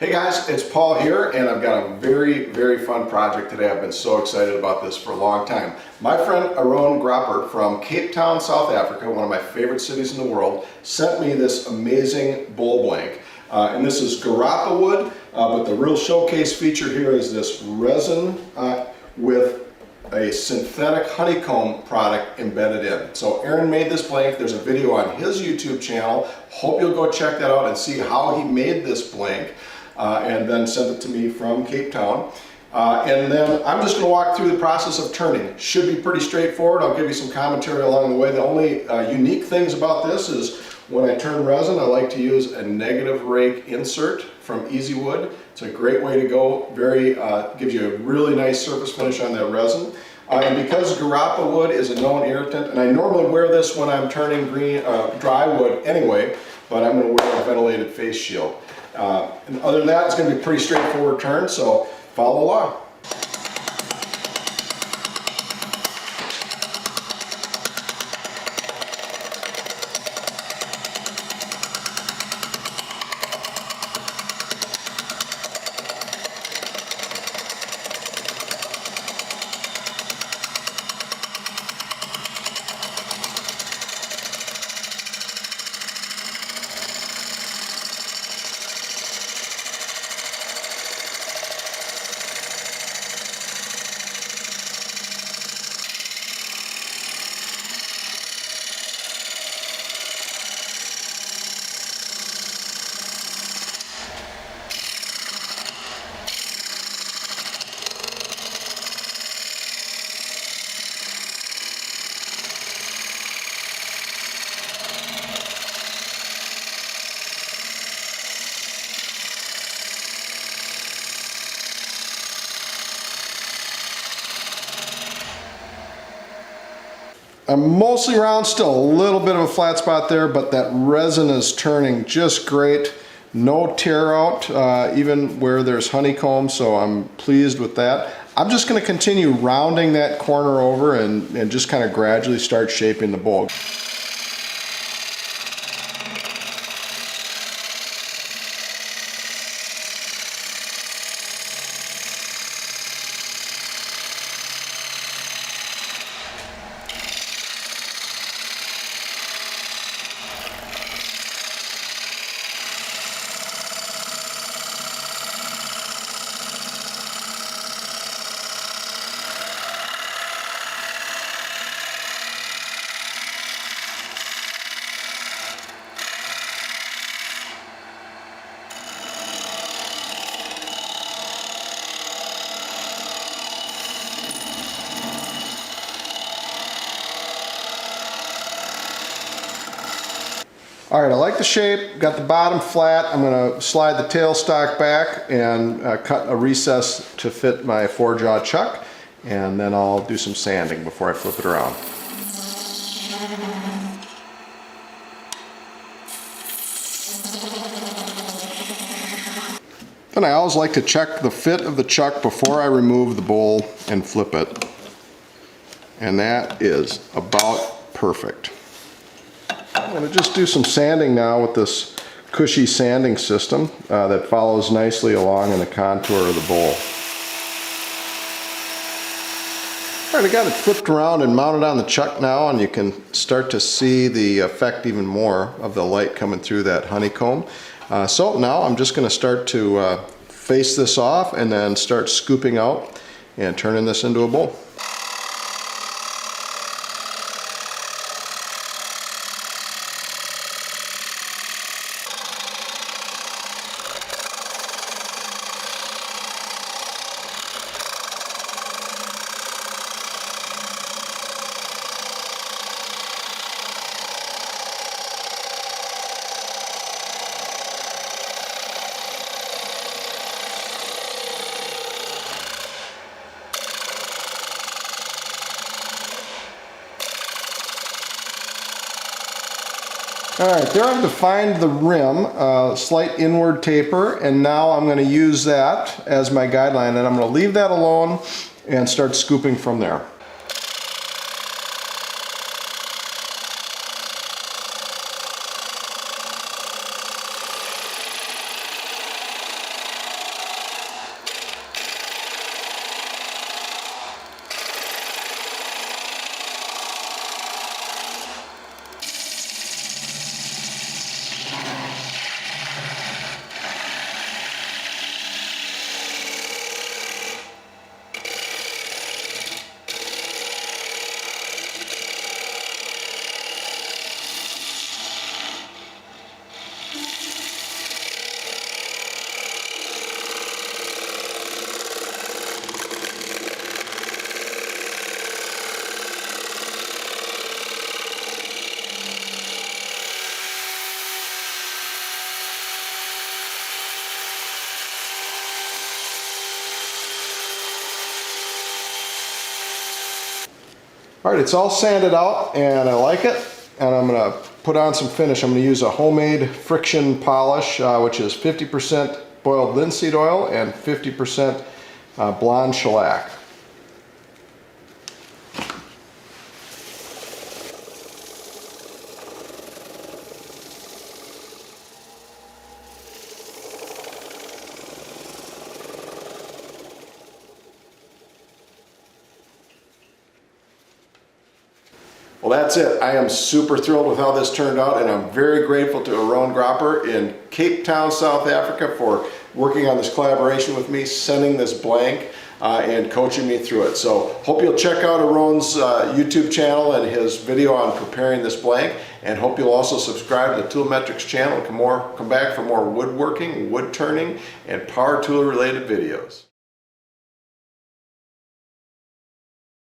Hey guys, it's Paul here, and I've got a very fun project today. I've been so excited about this for a long time. My friend Ahron Gropper from Cape Town, South Africa, one of my favorite cities in the world, sent me this amazing bowl blank. And this is Garapa wood, but the real showcase feature here is this resin with a synthetic honeycomb product embedded in. So Ahron made this blank. There's a video on his YouTube channel. Hope you'll go check that out and see how he made this blank. And then sent it to me from Cape Town. And then I'm just going to walk through the process of turning. Should be pretty straightforward. I'll give you some commentary along the way. The only unique things about this is when I turn resin, I like to use a negative rake insert from Easy Wood. It's a great way to go. Gives you a really nice surface finish on that resin. And because Garapa wood is a known irritant, and I normally wear this when I'm turning dry wood anyway, but I'm going to wear a ventilated face shield. And other than that, it's going to be a pretty straightforward turn, so follow along. I'm mostly round, still a little bit of a flat spot there, but that resin is turning just great. No tear out, even where there's honeycomb, so I'm pleased with that. I'm just going to continue rounding that corner over and just kind of gradually start shaping the bowl. All right, I like the shape, got the bottom flat. I'm gonna slide the tailstock back and cut a recess to fit my 4-jaw chuck, and then I'll do some sanding before I flip it around. Then I always like to check the fit of the chuck before I remove the bowl and flip it. And that is about perfect. I'm going to just do some sanding now with this cushy sanding system that follows nicely along in the contour of the bowl. All right, I got it flipped around and mounted on the chuck now, and you can start to see the effect even more of the light coming through that honeycomb. So now I'm just going to start to face this off and then start scooping out and turning this into a bowl. Alright, there I've defined the rim, slight inward taper, and now I'm going to use that as my guideline, and I'm going to leave that alone and start scooping from there. All right, it's all sanded out and I like it. And I'm gonna put on some finish. I'm gonna use a homemade friction polish, which is 50% boiled linseed oil and 50% blonde shellac. Well, that's it. I am super thrilled with how this turned out, and I'm very grateful to Ahron Gropper in Cape Town, South Africa for working on this collaboration with me, sending this blank, and coaching me through it. So hope you'll check out Ahron's YouTube channel and his video on preparing this blank, and hope you'll also subscribe to the Tool Metrics channel and come back for more woodworking, wood turning, and power tool related videos.